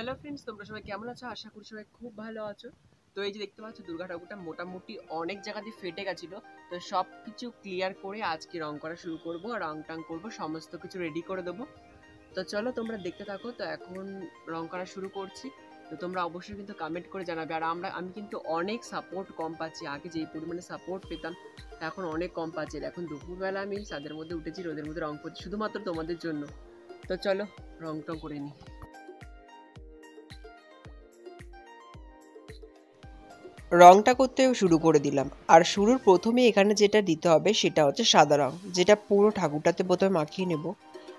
Hello friends, তোমরা সবাই কেমন আছো? আশা করি সবাই খুব ভালো আছো। তো এই যে দেখতে পাচ্ছ, দুর্গা ঠাকুরটা মোটামুটি অনেক জায়গা দিয়ে ফেটে গেছিলো। তো সব কিছু ক্লিয়ার করে আজকে রং করা শুরু করবো, রং টাং করবো, সমস্ত কিছু রেডি করে দেবো। তো চলো তোমরা দেখতে থাকো। তো এখন রং করা শুরু করছি। তো তোমরা অবশ্যই কিন্তু কমেন্ট করে জানাবে। আর আমি কিন্তু অনেক সাপোর্ট কম পাচ্ছি। আগে যেই পরিমাণে সাপোর্ট পেতাম এখন অনেক কম পাচ্ছি। এখন দুপুরবেলা আমি ছাদের মধ্যে উঠেছি, রোদের মধ্যে রং করছি শুধুমাত্র তোমাদের জন্য। তো চলো রং টং করে নিই। রংটা করতে শুরু করে দিলাম। আর শুরুর প্রথমে এখানে যেটা দিতে হবে সেটা হচ্ছে সাদা রং, যেটা পুরো ঠাকুরটাতে প্রথমে মাখিয়ে নেব।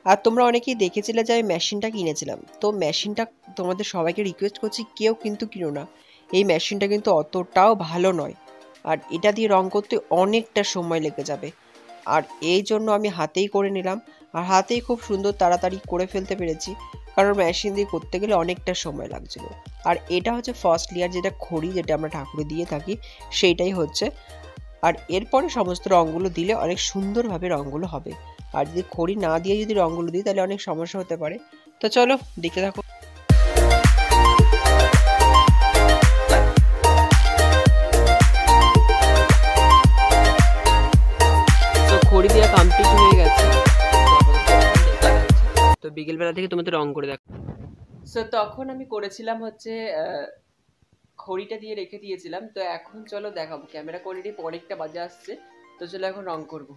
আর তোমরা অনেকেই দেখেছিলে যে আমি মেশিনটা কিনেছিলাম, তো মেশিনটা তোমাদের সবাইকে রিকোয়েস্ট করছি কেউ কিন্তু কিনো না। এই মেশিনটা কিন্তু অতটাও ভালো নয়, আর এটা দিয়ে রং করতে অনেকটা সময় লেগে যাবে। আর এই জন্য আমি হাতেই করে নিলাম, আর হাতেই খুব সুন্দর তাড়াতাড়ি করে ফেলতে পেরেছি, কারণ মেশিন দিয়ে করতে গেলে অনেকটা সময় লাগছিল। আর এটা হচ্ছে ফার্স্ট লেয়ার, যেটা খড়ি, যেটা আমরা ঠাকুরে দিয়ে থাকি, সেইটাই হচ্ছে। আর এরপরে সমস্ত রঙগুলো দিলে অনেক সুন্দরভাবে রঙগুলো হবে। আর যদি খড়ি না দিয়ে যদি রঙগুলো দিই তাহলে অনেক সমস্যা হতে পারে। তো চলো দেখতে থাকো। খড়ি দেওয়া কমপ্লিট হয়ে গেছে। তো বিকেলবেলা থেকে তোমাদের রং করে দেখো। সো তখন আমি করেছিলাম হচ্ছে খড়িটা দিয়ে রেখে দিয়েছিলাম। তো এখন চলো দেখাবো, ক্যামেরা কোয়ালিটি অনেকটা বাজে আসছে। তো চলো এখন রং করব।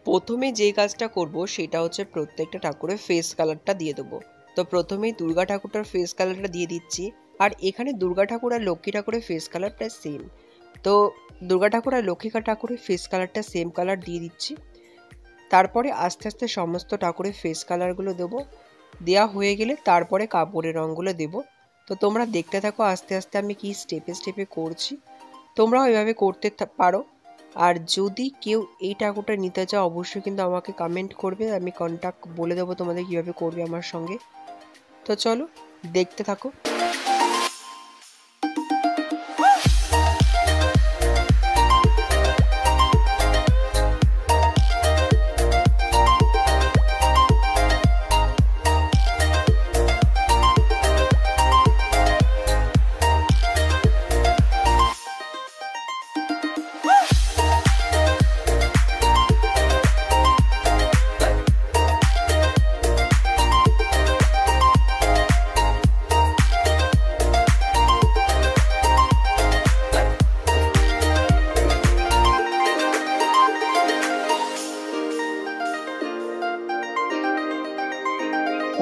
প্রথমে যে কাজটা করব সেটা হচ্ছে প্রত্যেকটা ঠাকুরের ফেস কালারটা দিয়ে দেবো। তো প্রথমেই দুর্গা ঠাকুরটার ফেস কালারটা দিয়ে দিচ্ছি। আর এখানে দুর্গা ঠাকুর আর লক্ষ্মী ঠাকুরের ফেস কালারটা সেম। তো দুর্গা ঠাকুর আর লক্ষ্মী ঠাকুরের ফেস কালারটা সেম কালার দিয়ে দিচ্ছি। তারপরে আস্তে আস্তে সমস্ত ঠাকুরের ফেস কালারগুলো দেবো। দেওয়া হয়ে গেলে তারপরে কাপড়ের রঙগুলো দেবো। তো তোমরা দেখতে থাকো আস্তে আস্তে আমি কি স্টেপে স্টেপে করছি। তোমরাও এভাবে করতে পারো। আর যদি কেউ এই ঠাকুরটা নিতে চাও অবশ্যই কিন্তু আমাকে কমেন্ট করবে, আমি কন্ট্যাক্ট বলে দেবো তোমাদের কীভাবে করবে আমার সঙ্গে। তো চলো দেখতে থাকো।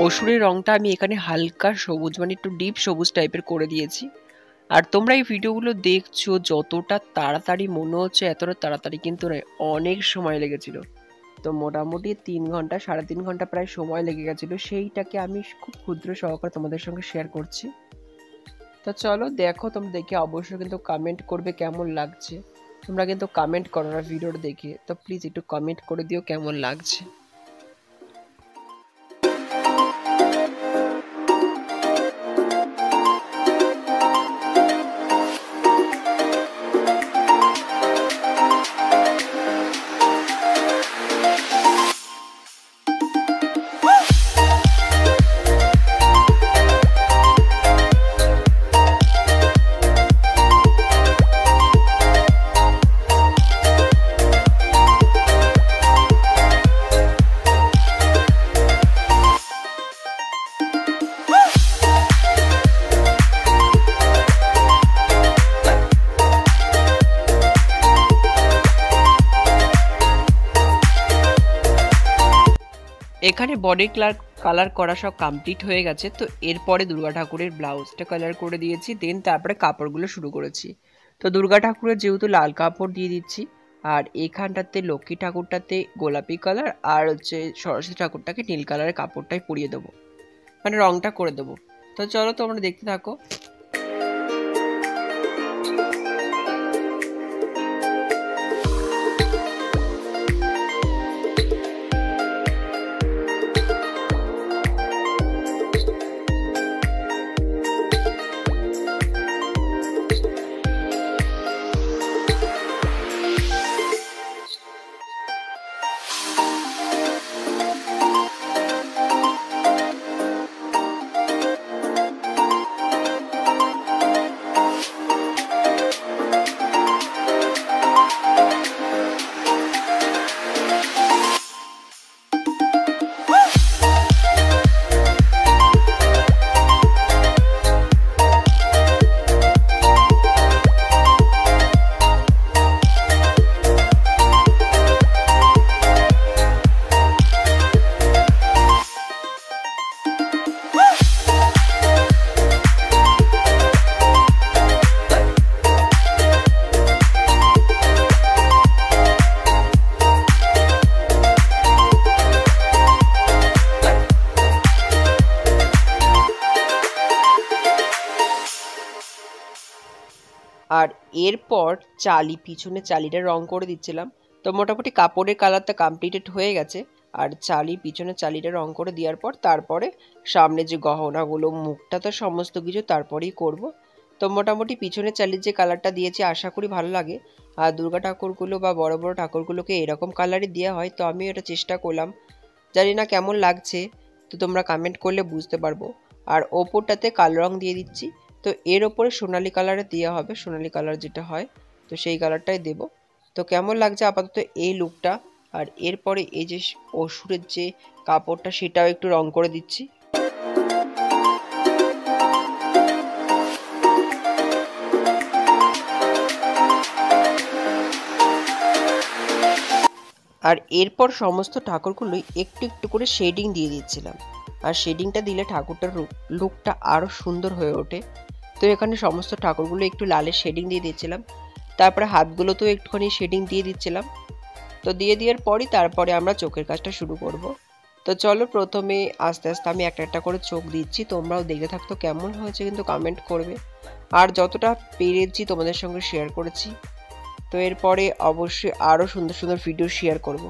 অসুরের রংটা আমি এখানে হালকা সবুজ, মানে একটু ডিপ সবুজ টাইপের করে দিয়েছি। আর তোমরা এই ভিডিওগুলো দেখছো যতটা তাড়াতাড়ি মনে হচ্ছে এতটা তাড়াতাড়ি কিন্তু অনেক সময় লেগেছিল। তো মোটামুটি 3 ঘন্টা 3.5 ঘন্টা প্রায় সময় লেগে গেছিলো। সেইটাকে আমি খুব ক্ষুদ্র সহকারে তোমাদের সঙ্গে শেয়ার করছি। তো চলো দেখো, তোমরা দেখে অবশ্যই কিন্তু কমেন্ট করবে কেমন লাগছে। তোমরা কিন্তু কমেন্ট করো না ভিডিওটা দেখে, তো প্লিজ একটু কমেন্ট করে দিও কেমন লাগছে। এখানে বডি কালার করা সব কমপ্লিট হয়ে গেছে। তো এরপরে দুর্গা ঠাকুরের ব্লাউজটা কালার করে দিয়েছি, দেন তারপরে কাপড়গুলো শুরু করেছি। তো দুর্গা ঠাকুরের যেহেতু লাল কাপড় দিয়ে দিচ্ছি, আর এখানটাতে লক্ষ্মী ঠাকুরটাতে গোলাপি কালার, আর হচ্ছে সরস্বতী ঠাকুরটাকে নীল কালারের কাপড়টাই পরিয়ে দেবো, মানে রংটা করে দেবো। তো চলো তোমরা দেখতে থাকো। এরপর পিছনে চালিটা রং করে দিচ্ছিলাম। তো মোটামুটি কাপড়ের কালারটা কমপ্লিটেড হয়ে গেছে। আর পিছনে চালিটা রং করে দেওয়ার পর তারপরে সামনে যে গহনাগুলো, মুখটা তো সমস্ত কিছু তারপরেই করব। তো মোটামুটি পিছনে চালির যে কালারটা দিয়েছি আশা করি ভালো লাগে। আর দুর্গা ঠাকুরগুলো বা বড় বড় ঠাকুরগুলোকে এরকম কালারই দেওয়া হয়, তো আমি এটা চেষ্টা করলাম। জানি না কেমন লাগছে, তো তোমরা কমেন্ট করলে বুঝতে পারবো। আর ওপরটাতে কালো রং দিয়ে দিচ্ছি। তো এর ওপরে সোনালি কালারে দেওয়া হবে, সোনালি কালার যেটা হয়, তো সেই কালারটাই দেব। তো কেমন লাগছে আপাতত এই লুকটা। আর এরপরে এই যে অসুরের যে কাপড়টা সেটাও একটু রং করে দিচ্ছি। আর এরপর সমস্ত ঠাকুরগুলোই একটু একটু করে শেডিং দিয়ে দিচ্ছিলাম। আর শেডিংটা দিলে ঠাকুরটার লুকটা আরও সুন্দর হয়ে ওঠে। তো এখানে সমস্ত ঠাকুরগুলো একটু লালের শেডিং দিয়ে দিচ্ছিলাম। তারপরে হাতগুলোতেও একটুখানি শেডিং দিয়ে দিচ্ছিলাম। তো দিয়ে দেওয়ার পরই তারপরে আমরা চোখের কাজটা শুরু করব। তো চলো প্রথমে আস্তে আস্তে আমি একটা একটা করে চোখ দিচ্ছি, তোমরাও দেখতে থাকতো কেমন হয়েছে কিন্তু কমেন্ট করবে। আর যতটা পেরেছি তোমাদের সঙ্গে শেয়ার করেছি। তো এরপরে অবশ্যই আরও সুন্দর সুন্দর ভিডিও শেয়ার করব।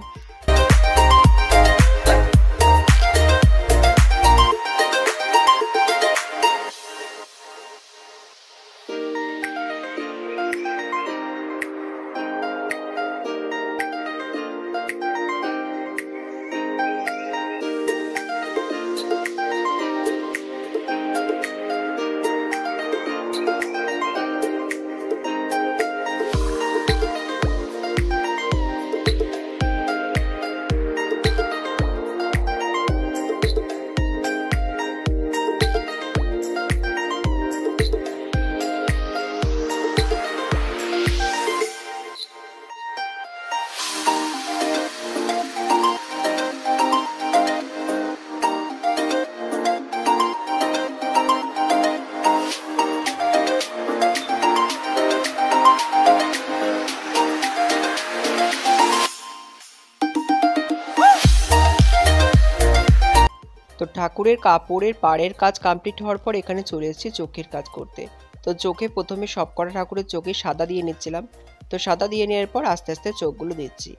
তো ঠাকুরের কাপড়ের পাড়ের কাজ কমপ্লিট হওয়ার পর এখানে চলে এসেছি চোখের কাজ করতে। তো চোখে প্রথমে সবকটা ঠাকুরের চোখে সাদা দিয়ে নিচ্ছিলাম। তো সাদা দিয়ে নেওয়ার পর আস্তে আস্তে চোখগুলো দিচ্ছি।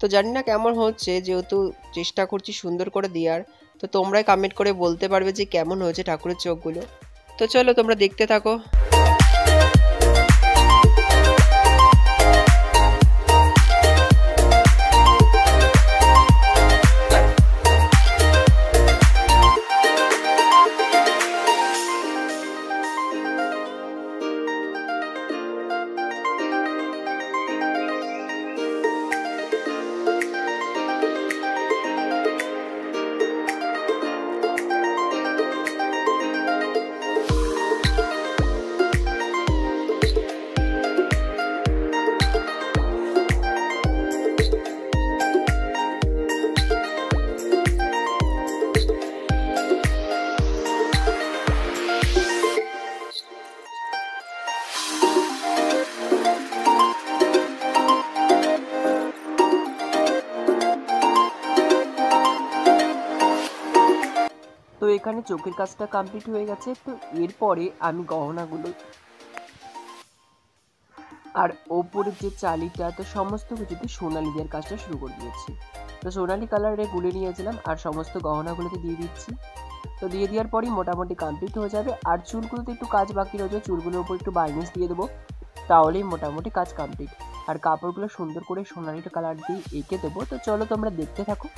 তো জানি না কেমন হচ্ছে, যেহেতু চেষ্টা করছি সুন্দর করে দেওয়ার। তো তোমরাই কমেন্ট করে বলতে পারবে যে কেমন হয়েছে ঠাকুরের চোখগুলো। তো চলো তোমরা দেখতে থাকো। তো এখানে চোখের কাজটা কমপ্লিট হয়ে গেছে। তো এরপরে আমি গহনাগুলো আর ওপরের যে চালিটা, তো সমস্ত কিছুতে সোনালি দেওয়ার কাজটা শুরু করে দিয়েছি। তো সোনালি কালারে গুলে নিয়েছিলাম আর সমস্ত গহনাগুলোতে দিয়ে দিচ্ছি। তো দিয়ে দেওয়ার পরই মোটামুটি কমপ্লিট হয়ে যাবে। আর চুলগুলোতে একটু কাজ বাকি রয়েছে, চুলগুলোর উপর একটু বার্নিশ দিয়ে দেবো, তাহলেই মোটামুটি কাজ কমপ্লিট। আর কাপড়গুলো সুন্দর করে সোনালিটা কালার দিয়ে এঁকে দেবো। তো চলো তোমরা দেখতে থাকো।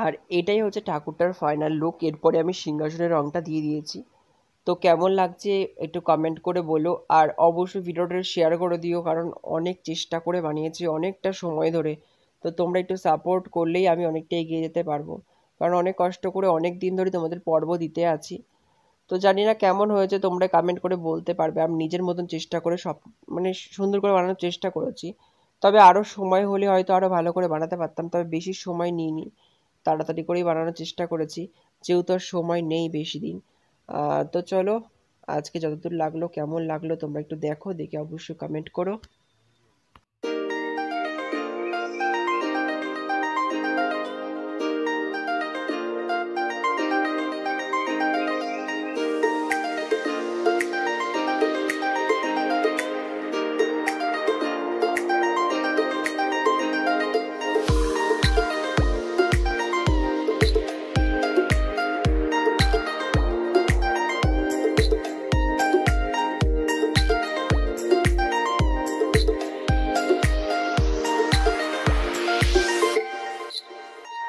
আর এটাই হচ্ছে ঠাকুরটার ফাইনাল লুক। এরপরে আমি সিংহাসনের রংটা দিয়ে দিয়েছি। তো কেমন লাগছে একটু কমেন্ট করে বলো, আর অবশ্যই ভিডিওটা শেয়ার করে দিও, কারণ অনেক চেষ্টা করে বানিয়েছি অনেকটা সময় ধরে। তো তোমরা একটু সাপোর্ট করলেই আমি অনেকটা এগিয়ে যেতে পারবো, কারণ অনেক কষ্ট করে অনেক দিন ধরে তোমাদের পর্ব দিতে আছি। তো জানি না কেমন হয়েছে, তোমরা কমেন্ট করে বলতে পারবে। আমি নিজের মতন চেষ্টা করে সব মানে সুন্দর করে বানানোর চেষ্টা করেছি। তবে আরও সময় হলে হয়তো আরও ভালো করে বানাতে পারতাম, তবে বেশি সময় নিইনি, তাড়াতাড়ি করেই বানানোর চেষ্টা করেছি, যেহেতু আর সময় নেই বেশি দিন। তো চলো, আজকে যতদূর লাগলো, কেমন লাগলো তোমরা একটু দেখো, দেখে অবশ্যই কমেন্ট করো।